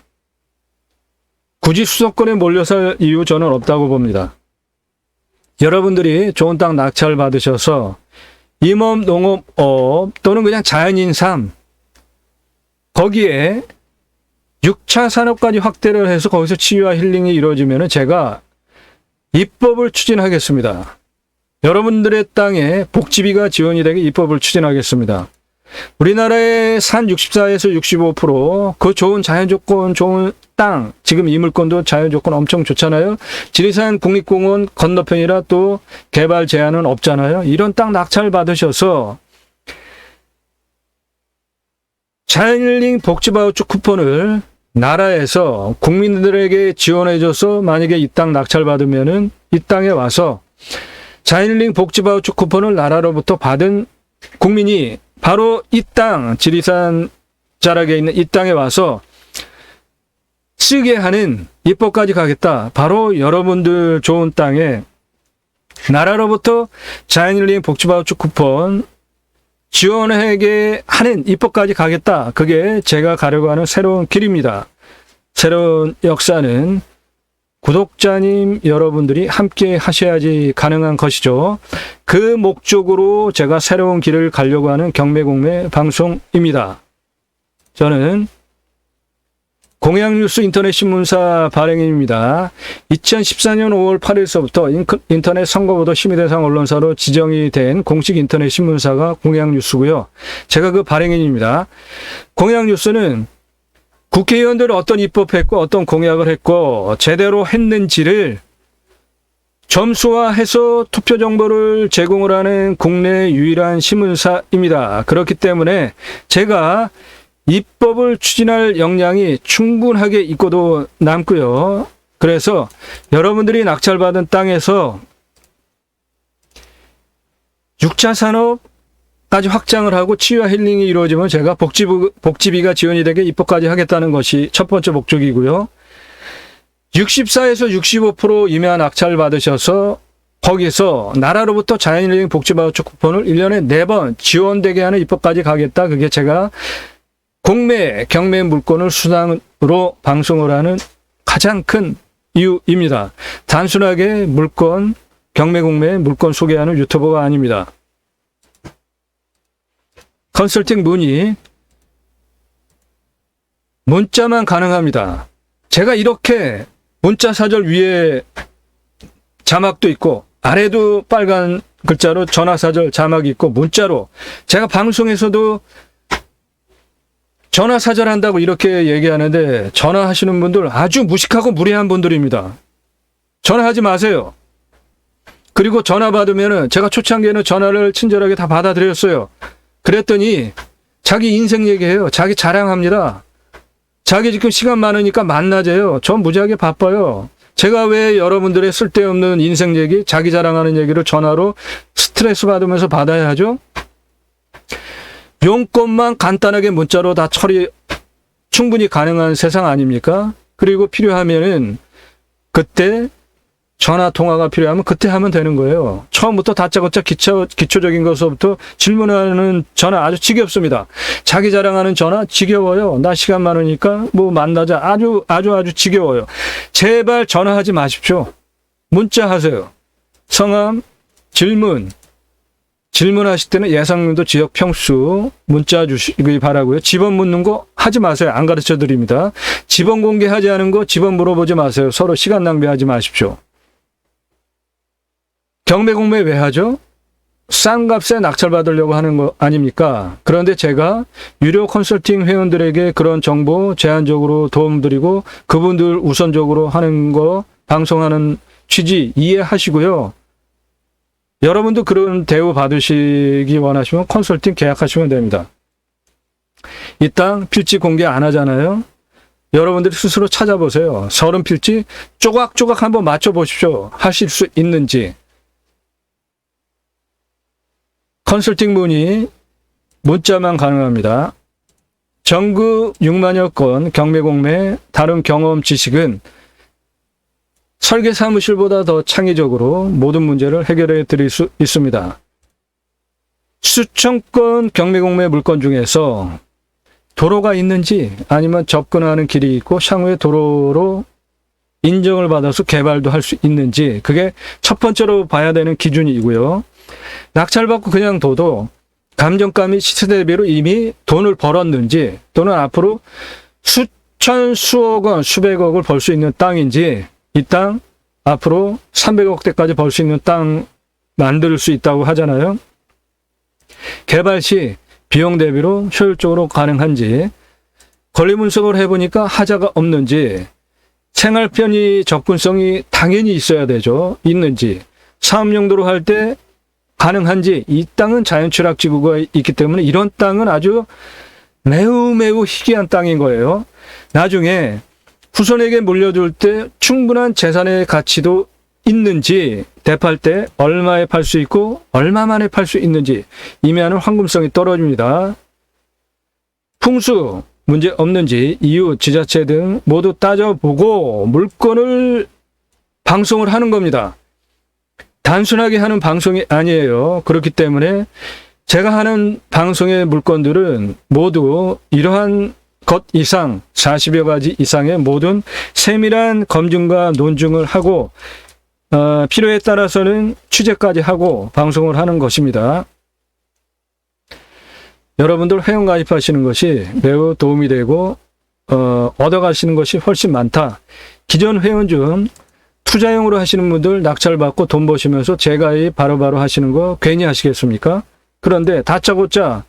굳이 수도권에 몰려 살 이유 저는 없다고 봅니다. 여러분들이 좋은 땅 낙찰 받으셔서 임업, 농업업 또는 그냥 자연인 삶, 거기에 6차 산업까지 확대를 해서 거기서 치유와 힐링이 이루어지면 제가 입법을 추진하겠습니다. 여러분들의 땅에 복지비가 지원이 되게 입법을 추진하겠습니다. 우리나라의 산 64에서 65%, 그 좋은 자연조건, 좋은 땅, 지금 이물권도 자연조건 엄청 좋잖아요. 지리산 국립공원 건너편이라 또 개발 제한은 없잖아요. 이런 땅 낙찰 받으셔서 자연힐링 복지바우처 쿠폰을 나라에서 국민들에게 지원해줘서 만약에 이 땅 낙찰 받으면은 이 땅에 와서 자연힐링 복지바우처 쿠폰을 나라로부터 받은 국민이 바로 이 땅, 지리산 자락에 있는 이 땅에 와서 쓰게 하는 입법까지 가겠다. 바로 여러분들 좋은 땅에 나라로부터 자연힐링 복지바우처 쿠폰 지원하게 하는 입법까지 가겠다. 그게 제가 가려고 하는 새로운 길입니다. 새로운 역사는 구독자님 여러분들이 함께 하셔야지 가능한 것이죠. 그 목적으로 제가 새로운 길을 가려고 하는 경매공매 방송입니다. 저는 공양뉴스 인터넷 신문사 발행인입니다. 2014년 5월 8일서부터 인터넷 선거보도 심의대상 언론사로 지정이 된 공식 인터넷 신문사가 공양뉴스고요. 제가 그 발행인입니다. 공양뉴스는 국회의원들 어떤 입법했고 어떤 공약을 했고 제대로 했는지를 점수화해서 투표 정보를 제공을 하는 국내 유일한 신문사입니다. 그렇기 때문에 제가 입법을 추진할 역량이 충분하게 있고도 남고요. 그래서 여러분들이 낙찰받은 땅에서 6차 산업까지 확장을 하고 치유와 힐링이 이루어지면 제가 복지비가 지원이 되게 입법까지 하겠다는 것이 첫 번째 목적이고요. 64에서 65% 임야 낙찰 받으셔서 거기서 나라로부터 자연힐링 복지바우처 쿠폰을 1년에 4번 지원되게 하는 입법까지 가겠다. 그게 제가 공매, 경매 물건을 수당으로 방송을 하는 가장 큰 이유입니다. 단순하게 물건, 경매, 공매, 물건 소개하는 유튜버가 아닙니다. 컨설팅 문의, 문자만 가능합니다. 제가 이렇게 문자 사절 위에 자막도 있고 아래도 빨간 글자로 전화 사절 자막이 있고 문자로 제가 방송에서도 전화 사절한다고 이렇게 얘기하는데 전화하시는 분들 아주 무식하고 무례한 분들입니다. 전화하지 마세요. 그리고 전화 받으면은 제가 초창기에는 전화를 친절하게 다 받아드렸어요. 그랬더니 자기 인생 얘기해요. 자기 자랑합니다. 자기 지금 시간 많으니까 만나재요. 전 무지하게 바빠요. 제가 왜 여러분들의 쓸데없는 인생 얘기, 자기 자랑하는 얘기를 전화로 스트레스 받으면서 받아야 하죠? 용건만 간단하게 문자로 다 처리 충분히 가능한 세상 아닙니까? 그리고 필요하면은 그때 전화 통화가 필요하면 그때 하면 되는 거예요. 처음부터 다짜고짜 기초적인 것부터 질문하는 전화 아주 지겹습니다. 자기 자랑하는 전화 지겨워요. 나 시간 많으니까 뭐 만나자. 아주 지겨워요. 제발 전화하지 마십시오. 문자 하세요. 성함, 질문하실 때는 예상년도 지역 평수 문자 주시기 바라고요. 집원 묻는 거 하지 마세요. 안 가르쳐 드립니다. 집원 공개하지 않은 거 집원 물어보지 마세요. 서로 시간 낭비하지 마십시오. 경매 공매 왜 하죠? 싼 값에 낙찰받으려고 하는 거 아닙니까? 그런데 제가 유료 컨설팅 회원들에게 그런 정보 제한적으로 도움드리고 그분들 우선적으로 하는 거 방송하는 취지 이해하시고요. 여러분도 그런 대우 받으시기 원하시면 컨설팅 계약하시면 됩니다. 이 땅 필지 공개 안 하잖아요. 여러분들이 스스로 찾아보세요. 30필지 조각조각 한번 맞춰보십시오. 하실 수 있는지. 컨설팅 문의 문자만 가능합니다. 전국 6만여 건 경매 공매 다른 경험 지식은 설계 사무실보다 더 창의적으로 모든 문제를 해결해 드릴 수 있습니다. 수천 건 경매 공매 물건 중에서 도로가 있는지 아니면 접근하는 길이 있고 향후에 도로로 인정을 받아서 개발도 할 수 있는지 그게 첫 번째로 봐야 되는 기준이고요. 낙찰받고 그냥 둬도 감정가 및 시세 대비로 이미 돈을 벌었는지 또는 앞으로 수억 원, 수백억을 벌 수 있는 땅인지 이 땅 앞으로 300억대까지 벌 수 있는 땅 만들 수 있다고 하잖아요. 개발 시 비용 대비로 효율적으로 가능한지 권리 분석을 해보니까 하자가 없는지 생활 편의 접근성이 당연히 있어야 되죠. 있는지 사업 용도로 할 때 가능한지 이 땅은 자연취락지구가 있기 때문에 이런 땅은 아주 매우 희귀한 땅인 거예요. 나중에 후손에게 물려줄 때 충분한 재산의 가치도 있는지 대팔 때 얼마에 팔 수 있고 얼마 만에 팔 수 있는지 임야는 황금성이 떨어집니다. 풍수 문제 없는지 이웃 지자체 등 모두 따져보고 물건을 방송을 하는 겁니다. 단순하게 하는 방송이 아니에요. 그렇기 때문에 제가 하는 방송의 물건들은 모두 이러한 것 이상 40여 가지 이상의 모든 세밀한 검증과 논증을 하고 필요에 따라서는 취재까지 하고 방송을 하는 것입니다. 여러분들 회원 가입하시는 것이 매우 도움이 되고 얻어가시는 것이 훨씬 많다. 기존 회원 중 투자용으로 하시는 분들 낙찰받고 돈 버시면서 재가입 바로바로 하시는 거 괜히 하시겠습니까? 그런데 다짜고짜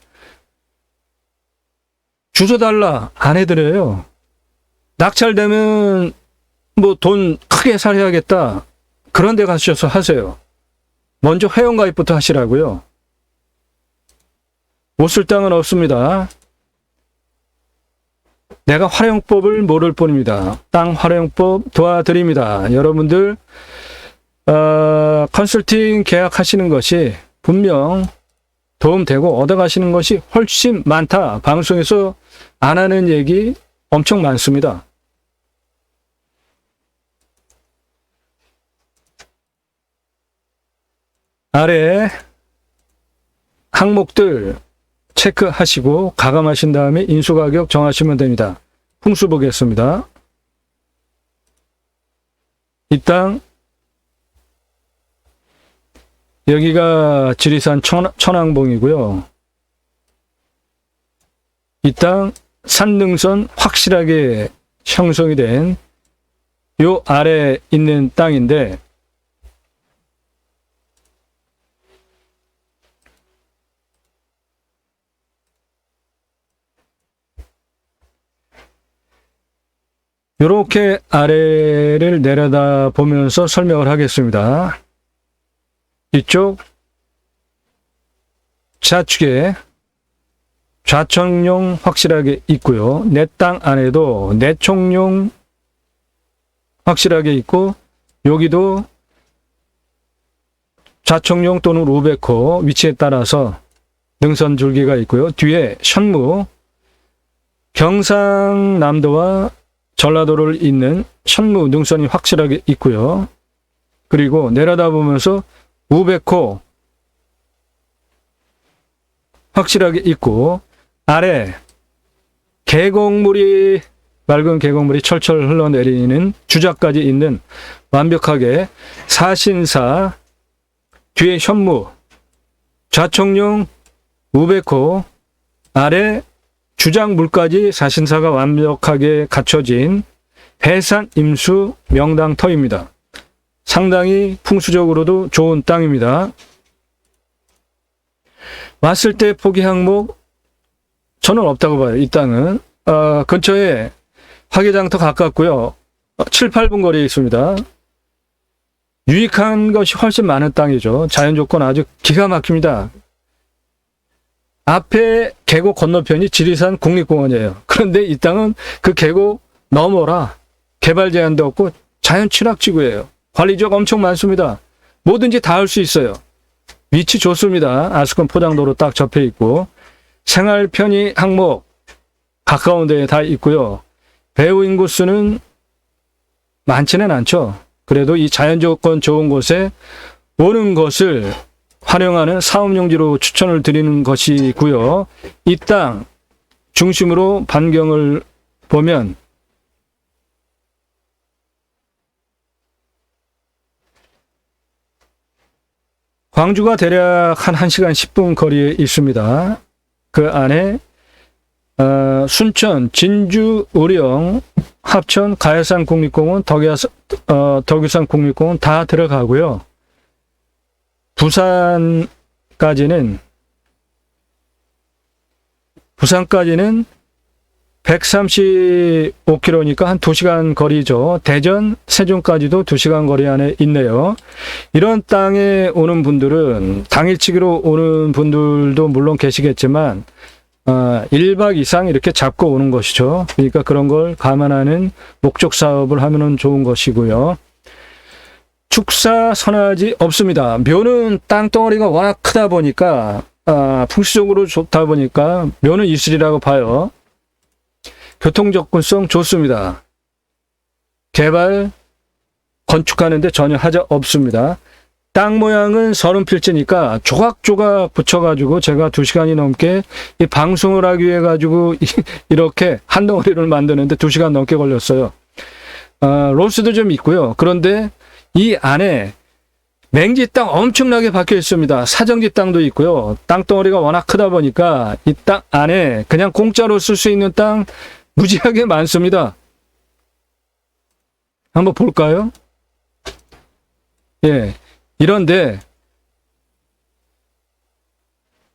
주소 달라 안 해드려요. 낙찰되면 뭐 돈 크게 살해야겠다. 그런 데 가셔서 하세요. 먼저 회원가입부터 하시라고요. 못 쓸 땅은 없습니다. 내가 활용법을 모를 뿐입니다. 땅 활용법 도와드립니다. 여러분들 컨설팅 계약하시는 것이 분명 도움되고 얻어가시는 것이 훨씬 많다. 방송에서 안 하는 얘기 엄청 많습니다. 아래 항목들 체크하시고 가감하신 다음에 인수가격 정하시면 됩니다. 풍수 보겠습니다. 이 땅 여기가 지리산 천왕봉이고요. 이 땅 산능선 확실하게 형성이 된 요 아래 있는 땅인데 이렇게 아래를 내려다 보면서 설명을 하겠습니다. 이쪽 좌측에 좌청용 확실하게 있고요. 내 땅 안에도 내청용 확실하게 있고 여기도 좌청용 또는 우베코 위치에 따라서 능선 줄기가 있고요. 뒤에 현무 경상남도와 전라도를 잇는 현무 능선이 확실하게 있고요. 그리고 내려다보면서 우베코 확실하게 있고, 아래 계곡물이, 맑은 계곡물이 철철 흘러내리는 주자까지 있는 완벽하게 사신사, 뒤에 현무, 좌청룡, 우베코, 아래 주작물까지 사신사가 완벽하게 갖춰진 해산 임수 명당터입니다. 상당히 풍수적으로도 좋은 땅입니다. 왔을 때 포기 항목 저는 없다고 봐요. 이 땅은 근처에 화개장터 가깝고요. 7, 8분 거리에 있습니다. 유익한 것이 훨씬 많은 땅이죠. 자연 조건 아주 기가 막힙니다. 앞에 계곡 건너편이 지리산 국립공원이에요. 그런데 이 땅은 그 계곡 너머라 개발 제한도 없고 자연 친화지구예요. 관리 지역 엄청 많습니다. 뭐든지 다 할 수 있어요. 위치 좋습니다. 아스콘 포장도로 딱 접해 있고, 생활 편의 항목 가까운 데에 다 있고요. 배후 인구수는 많지는 않죠. 그래도 이 자연 조건 좋은 곳에 오는 것을 활용하는 사업용지로 추천을 드리는 것이고요. 이 땅 중심으로 반경을 보면 광주가 대략 한 1시간 10분 거리에 있습니다. 그 안에 순천, 진주, 의령, 합천, 가야산 국립공원, 덕유산 국립공원 다 들어가고요. 부산까지는 135km니까 한 2시간 거리죠. 대전, 세종까지도 2시간 거리 안에 있네요. 이런 땅에 오는 분들은 당일치기로 오는 분들도 물론 계시겠지만 1박 이상 이렇게 잡고 오는 것이죠. 그러니까 그런 걸 감안하는 목적 사업을 하면은 좋은 것이고요. 축사 선화지 없습니다. 묘는 땅덩어리가 워낙 크다 보니까 풍수적으로 좋다 보니까 묘는 있으리라고 봐요. 교통 접근성 좋습니다. 개발, 건축하는데 전혀 하자 없습니다. 땅 모양은 서른필지니까 조각조각 붙여가지고 제가 2시간이 넘게 이 방송을 하기 위해 가지고 이렇게 한 덩어리를 만드는데 2시간 넘게 걸렸어요. 로스도 좀 있고요. 그런데 이 안에 맹지 땅 엄청나게 박혀 있습니다. 사정지 땅도 있고요. 땅덩어리가 워낙 크다 보니까 이 땅 안에 그냥 공짜로 쓸 수 있는 땅 무지하게 많습니다. 한번 볼까요? 예. 이런데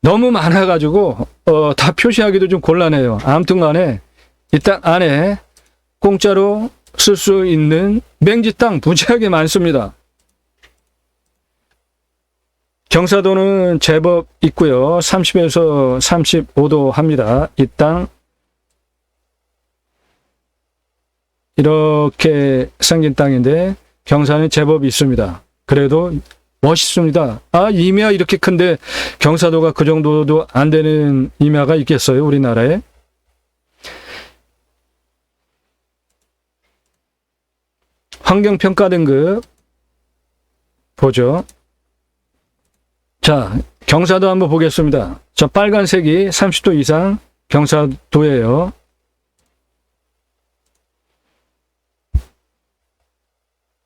너무 많아가지고 다 표시하기도 좀 곤란해요. 아무튼 간에 이 땅 안에 공짜로 쓸 수 있는 맹지 땅 무지하게 많습니다. 경사도는 제법 있고요. 30에서 35도 합니다. 이 땅 이렇게 생긴 땅인데 경사는 제법 있습니다. 그래도 멋있습니다. 임야 이렇게 큰데 경사도가 그 정도도 안 되는 임야가 있겠어요, 우리나라에? 환경평가 등급 보죠. 자, 경사도 한번 보겠습니다. 저 빨간색이 30도 이상 경사도예요.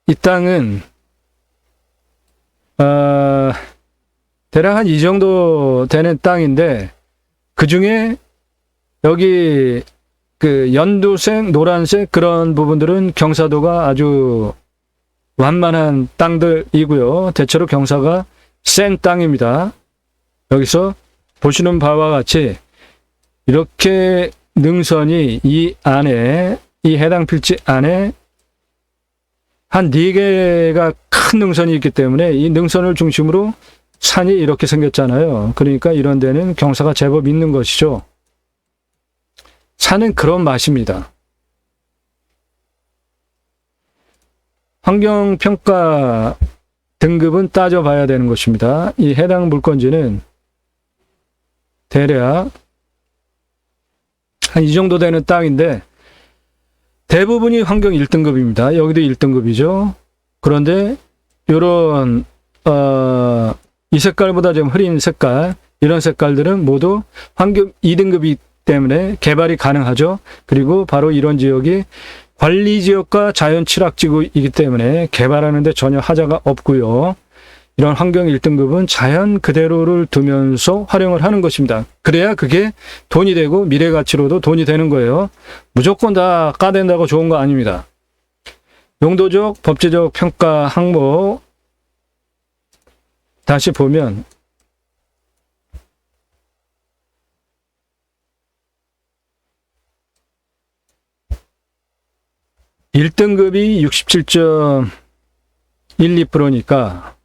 이 땅은 대략 한 이 정도 되는 땅인데 그 중에 여기 그 연두색, 노란색 그런 부분들은 경사도가 아주 완만한 땅들이고요. 대체로 경사가 센 땅입니다. 여기서 보시는 바와 같이 이렇게 능선이 이 안에, 이 해당 필지 안에 한 4개가 큰 능선이 있기 때문에 이 능선을 중심으로 산이 이렇게 생겼잖아요. 그러니까 이런 데는 경사가 제법 있는 것이죠. 산은 그런 맛입니다. 환경평가 등급은 따져봐야 되는 것입니다. 이 해당 물건지는 대략 한 이 정도 되는 땅인데 대부분이 환경 1등급입니다. 여기도 1등급이죠. 그런데 요런 이 색깔보다 좀 흐린 색깔, 이런 색깔들은 모두 환경 2등급이기 때문에 개발이 가능하죠. 그리고 바로 이런 지역이 관리지역과 자연취락지구이기 때문에 개발하는데 전혀 하자가 없고요. 이런 환경 1등급은 자연 그대로를 두면서 활용을 하는 것입니다. 그래야 그게 돈이 되고 미래 가치로도 돈이 되는 거예요. 무조건 다 까댄다고 좋은 거 아닙니다. 용도적, 법제적 평가 항목 다시 보면 (1등급이) 67.12%니까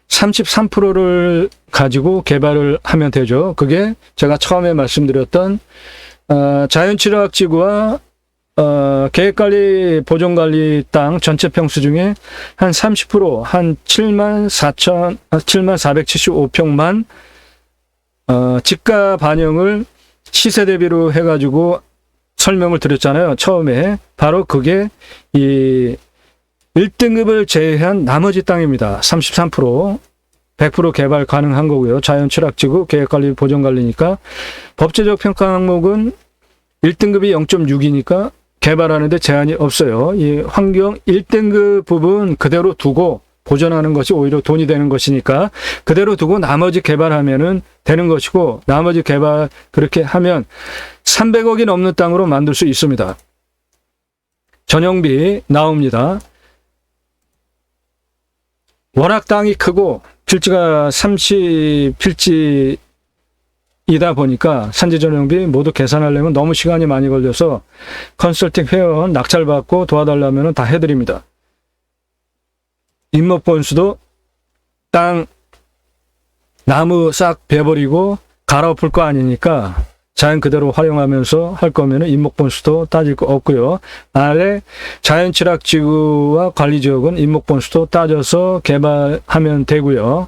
33%를 가지고 개발을 하면 되죠. 그게 제가 처음에 말씀드렸던 자연취락지구와 계획관리, 보존관리 땅 전체 평수 중에 한 30%, 한 7475평만 지가 반영을 시세 대비로 해가지고 설명을 드렸잖아요. 처음에. 바로 그게 이 1등급을 제외한 나머지 땅입니다. 33%, 100% 개발 가능한 거고요. 자연취락지구, 계획관리, 보존관리니까. 법제적 평가 항목은 1등급이 0.6이니까 개발하는데 제한이 없어요. 이 환경 1등급 부분 그대로 두고 보존하는 것이 오히려 돈이 되는 것이니까 그대로 두고 나머지 개발하면은 되는 것이고, 나머지 개발 그렇게 하면 300억이 넘는 땅으로 만들 수 있습니다. 전용비 나옵니다. 워낙 땅이 크고 필지가 30필지이다 보니까 산지 전용비 모두 계산하려면 너무 시간이 많이 걸려서 컨설팅 회원 낙찰받고 도와달라면 다 해드립니다. 임목본수도 땅 나무 싹 베버리고 갈아엎을 거 아니니까 자연 그대로 활용하면서 할 거면 임목본수도 따질 거 없고요. 아래 자연취락지구와 관리지역은 임목본수도 따져서 개발하면 되고요.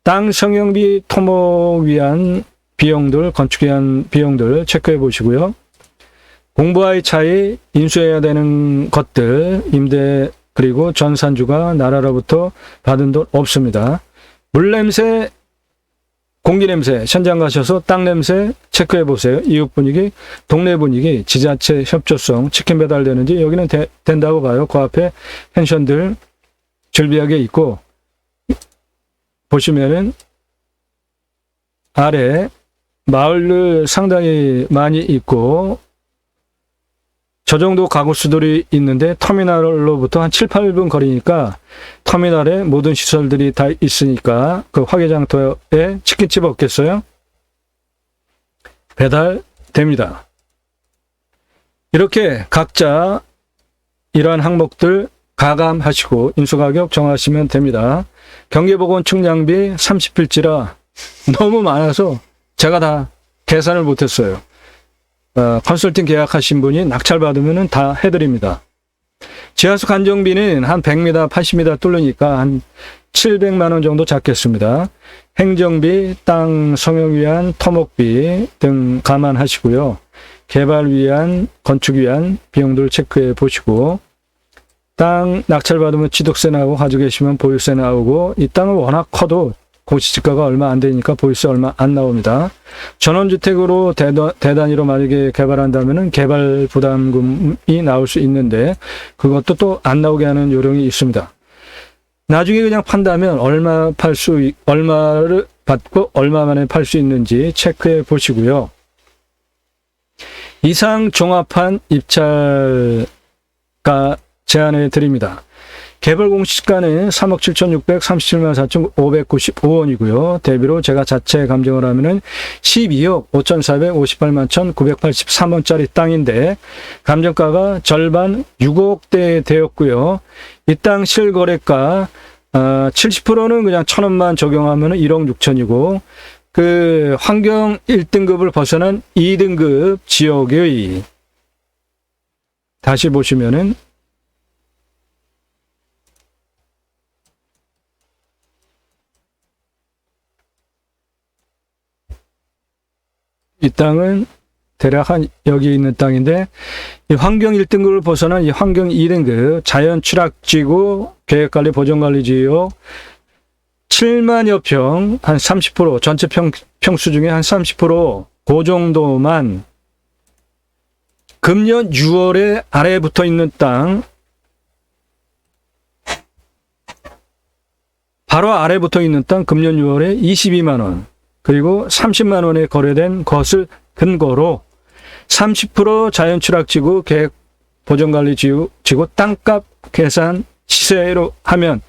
땅 성형비, 토목 위한 비용들, 건축 위한 비용들 체크해 보시고요. 공부와의 차이, 인수해야 되는 것들, 임대 그리고 전산주가 나라로부터 받은 돈 없습니다. 물냄새, 공기냄새, 현장 가셔서 땅 냄새 체크해 보세요. 이웃 분위기, 동네 분위기, 지자체 협조성, 치킨 배달되는지 여기는 된다고 봐요. 그 앞에 펜션들 즐비하게 있고, 보시면은 아래 마을들 상당히 많이 있고, 저 정도 가구수들이 있는데 터미널로부터 한 7, 8분 거리니까 터미널에 모든 시설들이 다 있으니까 그 화개장터에 치킨집 없겠어요? 배달됩니다. 이렇게 각자 이러한 항목들 가감하시고 인수가격 정하시면 됩니다. 경계보건축 량비 30필지라 너무 많아서 제가 다 계산을 못했어요. 컨설팅 계약하신 분이 낙찰 받으면 다 해드립니다. 지하수 간정비는 한 100m, 80m 뚫으니까 한 700만 원 정도 잡겠습니다. 행정비, 땅 성형 위한 토목비 등 감안하시고요. 개발 위한, 건축 위한 비용들 체크해 보시고, 땅 낙찰 받으면 취득세 나오고 가지고 계시면 보유세 나오고, 이 땅은 워낙 커도 공시지가가 얼마 안 되니까 보유세 얼마 안 나옵니다. 전원주택으로 대단위로 만약에 개발한다면 개발 부담금이 나올 수 있는데 그것도 또 안 나오게 하는 요령이 있습니다. 나중에 그냥 판다면 얼마를 받고 얼마 만에 팔 수 있는지 체크해 보시고요. 이상 종합한 입찰가 제안해 드립니다. 개발 공시가는 3억 7,637만 4,595원이고요. 대비로 제가 자체 감정을 하면은 12억 5,458만 1,983원짜리 땅인데 감정가가 절반 6억대 되었고요. 이 땅 실거래가 70%는 그냥 1,000원만 적용하면은 1억 6천이고 그 환경 1등급을 벗어난 2등급 지역의 다시 보시면은 이 땅은 대략 한 여기 있는 땅인데, 이 환경 1등급을 벗어난 이 환경 2등급 자연 취락지구 계획관리 보존관리지역 7만여 평, 한 30%, 전체 평수 중에 한 30%, 그 정도만 금년 6월에 아래에 붙어 있는 땅, 바로 아래 붙어 있는 땅 금년 6월에 22만 원, 그리고 30만 원에 거래된 것을 근거로 30% 자연 취락지구 계획 보존관리지구 땅값 계산 시세로 하면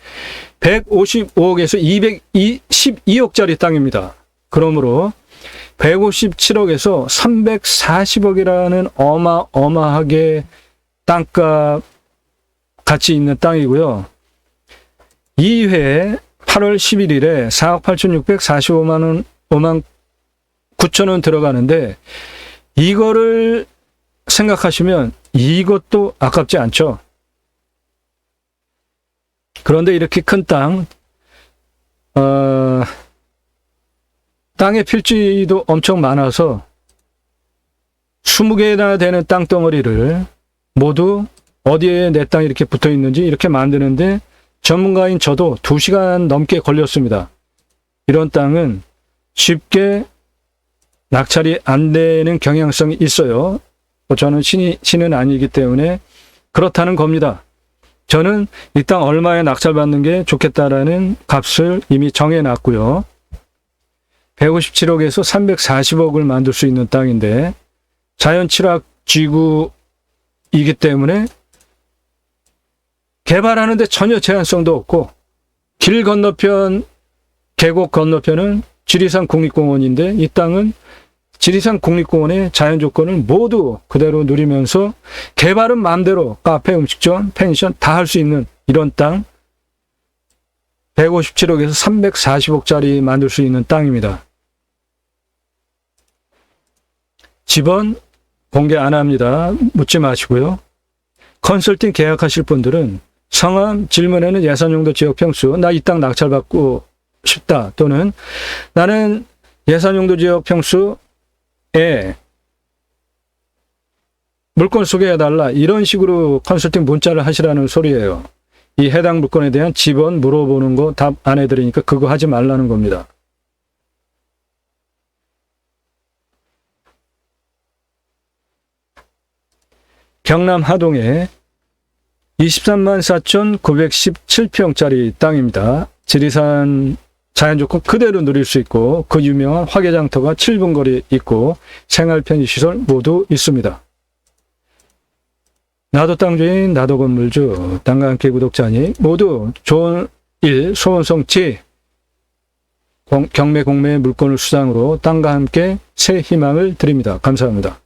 155억에서 212억짜리 땅입니다. 그러므로 157억에서 340억이라는 어마어마하게 땅값 가치 있는 땅이고요. 2회 8월 11일에 4억 8,645만 원, 5만 9천 원 들어가는데, 이거를 생각하시면 이것도 아깝지 않죠. 그런데 이렇게 큰 땅, 땅의 필지도 엄청 많아서 20개나 되는 땅덩어리를 모두 어디에 내 땅이 이렇게 붙어 있는지 이렇게 만드는데 전문가인 저도 2시간 넘게 걸렸습니다. 이런 땅은 쉽게 낙찰이 안 되는 경향성이 있어요. 저는 신은 아니기 때문에 그렇다는 겁니다. 저는 이 땅 얼마에 낙찰받는 게 좋겠다라는 값을 이미 정해놨고요. 157억에서 340억을 만들 수 있는 땅인데 자연 취락 지구이기 때문에 개발하는데 전혀 제한성도 없고, 길 건너편, 계곡 건너편은 지리산 국립공원인데 이 땅은 지리산 국립공원의 자연 조건을 모두 그대로 누리면서 개발은 마음대로 카페, 음식점, 펜션 다 할 수 있는 이런 땅, 157억에서 340억짜리 만들 수 있는 땅입니다. 집은 공개 안 합니다. 묻지 마시고요. 컨설팅 계약하실 분들은 성함, 질문에는 예산용도 지역 평수, 나 이 땅 낙찰받고 싶다, 또는 나는 예산용도 지역 평수에 물건 소개해달라, 이런 식으로 컨설팅 문자를 하시라는 소리예요. 이 해당 물건에 대한 집원 물어보는 거 답 안 해드리니까 그거 하지 말라는 겁니다. 경남 하동에 23만 4,917평짜리 땅입니다. 지리산 자연조건 그대로 누릴 수 있고, 그 유명한 화개장터가 7분 거리에 있고 생활 편의시설 모두 있습니다. 나도 땅주인, 나도 건물주, 땅과 함께 구독자니 모두 좋은 일, 소원성취, 경매 공매의 물건을 수당으로 땅과 함께 새 희망을 드립니다. 감사합니다.